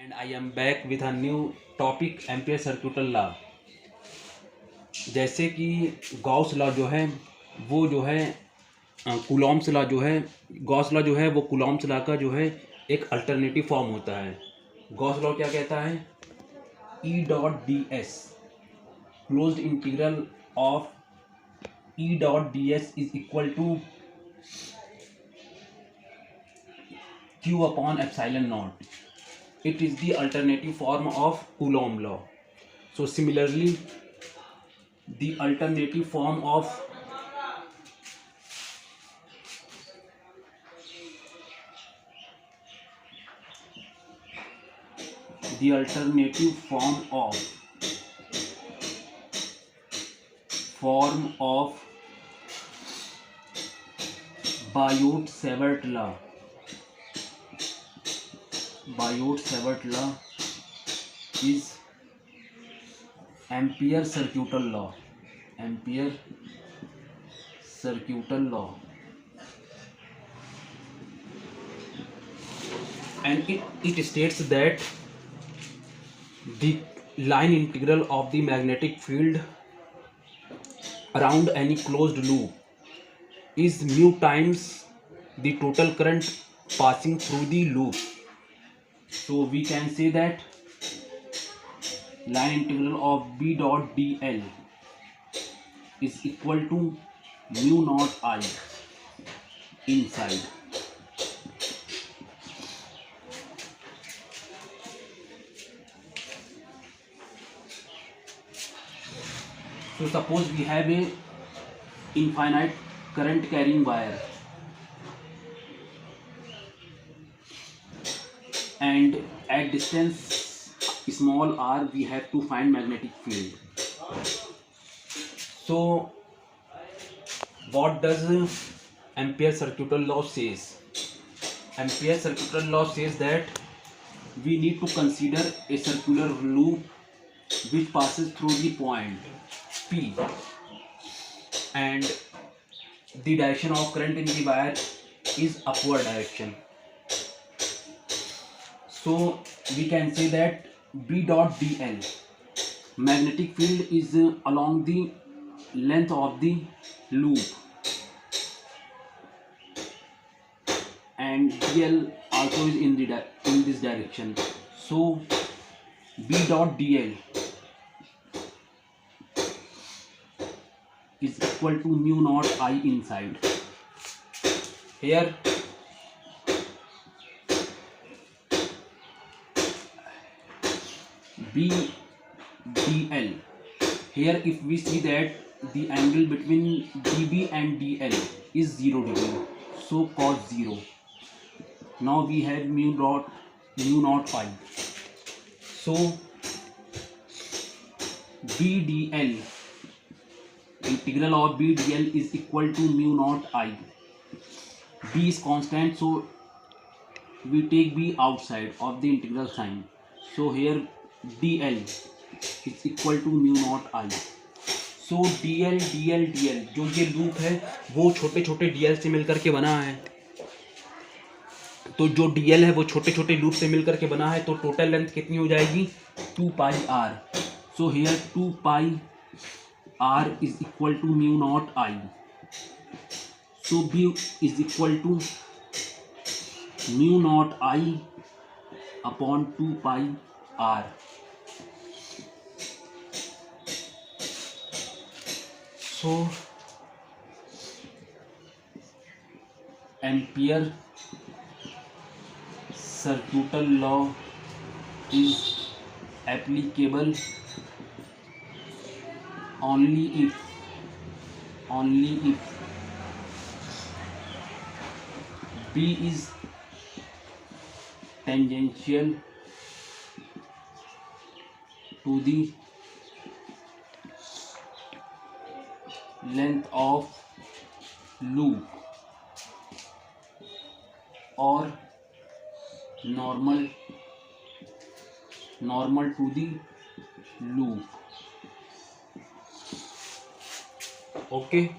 And I am back with a new topic ampere सर्क्यूटल law. जैसे कि Gauss law जो है वो जो है कूलॉम्स लॉ जो है गॉस लॉ जो है वो कूलॉम्स लॉ का जो है एक अल्टरनेटिव फॉर्म होता है। गॉस लॉ क्या कहता है? E dot D S closed integral of E dot D S is equal to q upon epsilon naught. It is the alternative form of Coulomb law. So similarly, the alternative form of Biot-Savart law is Ampere circuital law, and it states that the line integral of the magnetic field around any closed loop is mu times the total current passing through the loop. So we can say that line integral of B dot dl is equal to mu naught I inside. So suppose we have a infinite current carrying wire and at distance small r we have to find magnetic field. So what does Ampere circuital law says? Ampere circuital law says that we need to consider a circular loop which passes through the point P, and the direction of current in the wire is upward direction. So we can say that B dot dl magnetic field is along the length of the loop, and dl also is in this direction. So B dot dl is equal to mu naught I inside. Here B dl, here if we see that the angle between dB and dl is 0 degree, so cos 0. Now we have mu naught I. So B dl, integral of B dl is equal to mu naught I. B is constant, so we take B outside of the integral sign. So here dl is equal to mu naught I. So dl जो ये loop है वो छोटे छोटे dl से मिलकर के बना है, तो जो dl है वो छोटे छोटे लूप से मिलकर के बना है, तो टोटल लेंथ कितनी हो जाएगी? 2 pi r. So here 2 pi r is equal to mu naught I. So B is equal to mu naught I upon 2 pi r. So Ampere circuital law is applicable only if B is tangential to the length of loop or normal to the loop. Okay,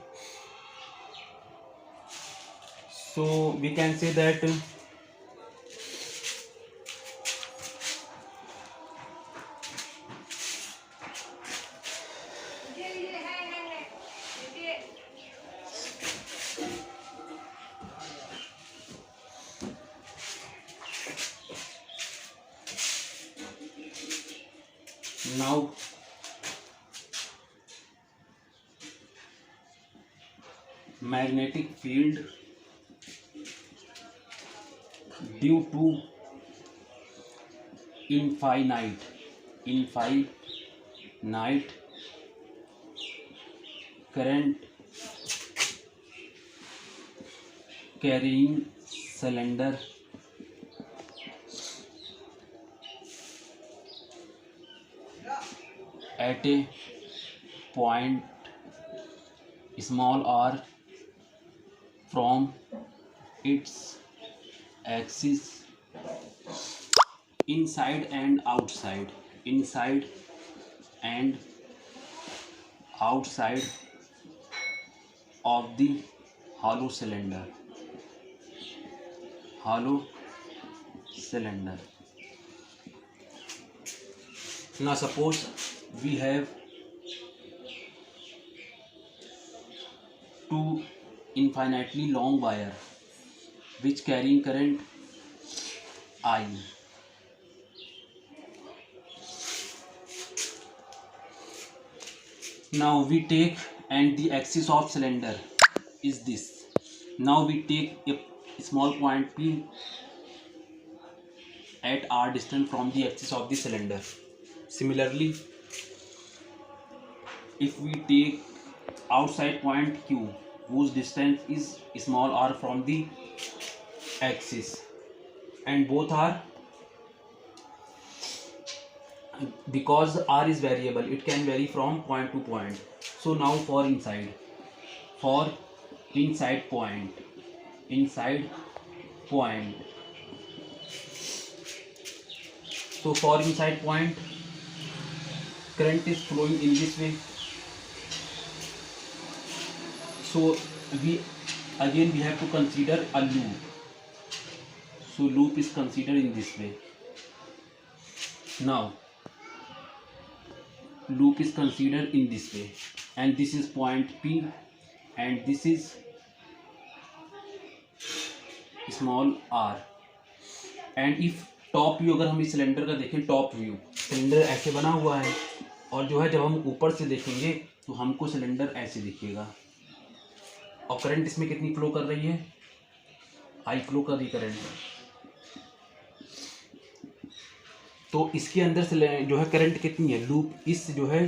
so we can say that Now magnetic field due to infinite current carrying cylinder at a point small r from its axis inside and outside of the hollow cylinder. Now suppose we have two infinitely long wire which carrying current I. Now we take, and the axis of cylinder is this. Now we take a small point P at r distance from the axis of the cylinder. Similarly, if we take outside point Q whose distance is small r from the axis, and both are, because r is variable, it can vary from point to point. So now for inside point, so for inside point current is flowing in this way. So we have to consider a loop. So loop is considered in this way. Now loop is considered in this way, and this is point P and this is small r. And if top view अगर हम इस cylinder का देखें, top view cylinder ऐसे बना हुआ है, और जो है जब हम ऊपर से देखेंगे तो हमको सिलेंडर ऐसे दिखेगा, और करंट इसमें कितनी फ्लो कर रही है, आई फ्लो कर रही करंट। तो इसके अंदर जो है करंट कितनी है, लूप इस जो है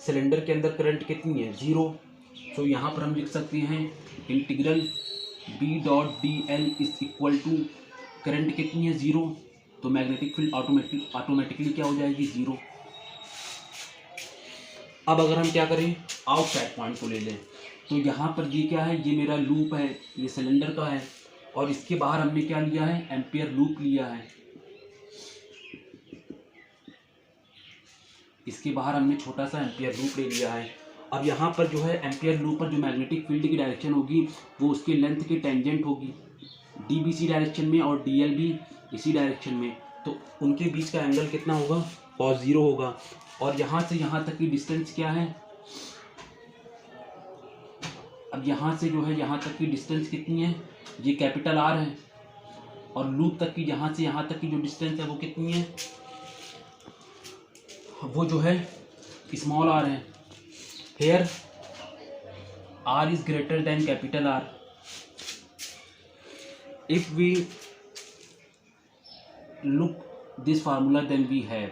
सिलेंडर के अंदर करंट कितनी है, 0। तो यहाँ पर हम लिख सकते हैं integral B.dl is equal to current कितनी है, 0। तो मैग्नेटिक फील्ड ऑटोमेटिकली क्या हो जाएगी, 0। अब अगर हम क्या करें, आउटसाइड पॉइंट को ले लें, तो यहाँ पर ये क्या है, ये मेरा लूप है, ये सिलेंडर का है, और इसके बाहर हमने क्या लिया है, एम्पियर लूप लिया है। इसके बाहर हमने छोटा सा एम्पियर लूप ले लिया है। अब यहाँ पर जो है एम्पियर लूप पर जो मैग्नेटिक फील्ड की डायरेक्शन होगी वो उसके लेंथ के टेंजेंट होगी, DBC डायरेक्शन में और DL भी इसी डायरेक्शन में। तो उनके बीच का एंगल कितना होगा, cos 0 होगा। और यहाँ से यहाँ तक की डिस्टेंस क्या है, अब यहाँ से जो है यहाँ तक की डिस्टेंस कितनी है, ये कैपिटल R है, और लूप तक की यहाँ से यहाँ तक की जो डिस्टेंस है वो कितनी है, वो जो है स्मॉल r है। Here R is greater than capital R. If we look this formula, then we have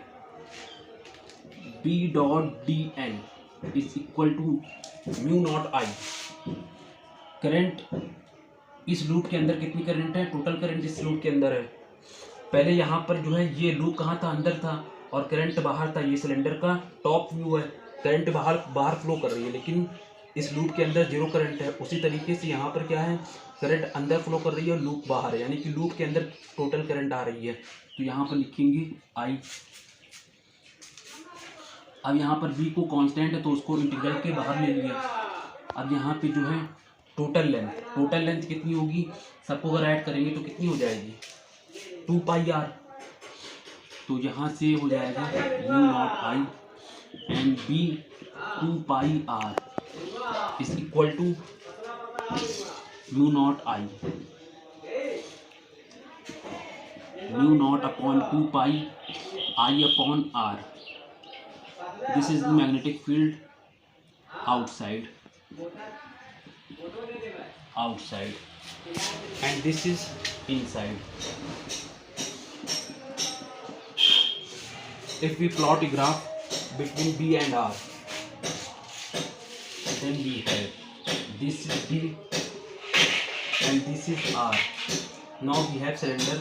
B.dl is equal to mu naught I. Current इस लूप के अंदर कितनी करंट है, टोटल करंट इस लूप के अंदर है। पहले यहाँ पर जो है ये लूप कहाँ था, अंदर था, और करंट बाहर था। ये सिलेंडर का टॉप व्यू है, करंट बाहर फ्लो कर रही है, लेकिन इस लूप के अंदर 0 करंट है। उसी तरीके से यहाँ पर क्या है, करंट अंदर फ्लो कर रही है और लूप बाहर है, यानी कि लूप के अंदर टोटल करंट आ रही है। तो यहाँ पर लिखेंगे I। अब यहाँ पर B को कांस्टेंट है तो उसको इंटीग्रल के बाहर ले लिया। अब यहाँ पे जो है टोटल लेंथ कितनी होगी, सबको अगर ऐड करेंगे तो कितनी हो जाएगी, 2πr। तो यहाँ से हो जाएगा mu naught I and B 2πr is equal to mu naught upon 2π I upon R। This is the magnetic field outside, and this is inside. If we plot a graph between B and R, then we have this is B and this is R. Now we have cylinder.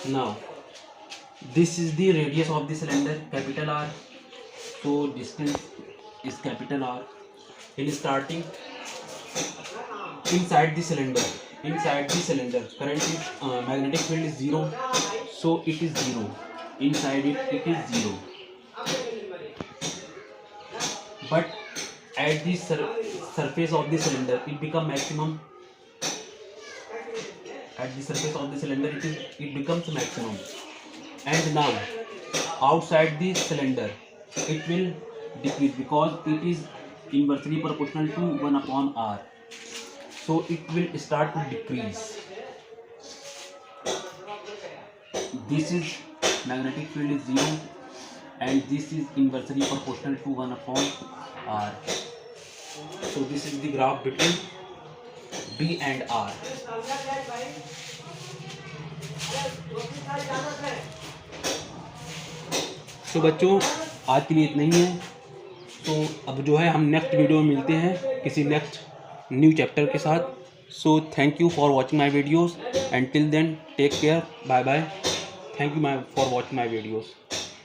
Now this is the radius of the cylinder, capital R. So distance is capital R. In starting, inside the cylinder, currently magnetic field is 0, so it is 0. Inside it is 0. But at the surface of the cylinder, it becomes maximum. At the surface of the cylinder, it becomes maximum. And now outside the cylinder, it will decrease because it is inversely proportional to 1 upon R. So it will start to decrease. This is magnetic field is 0 and this is inversely proportional to 1 upon R. So this is the graph between B and R. तो बच्चों आज के लिए इतना ही है। तो अब जो है हम नेक्स्ट वीडियो में मिलते हैं किसी नेक्स्ट न्यू चैप्टर के साथ। So thank you for watching my videos and till then take care, bye bye. Thank you for watching my videos.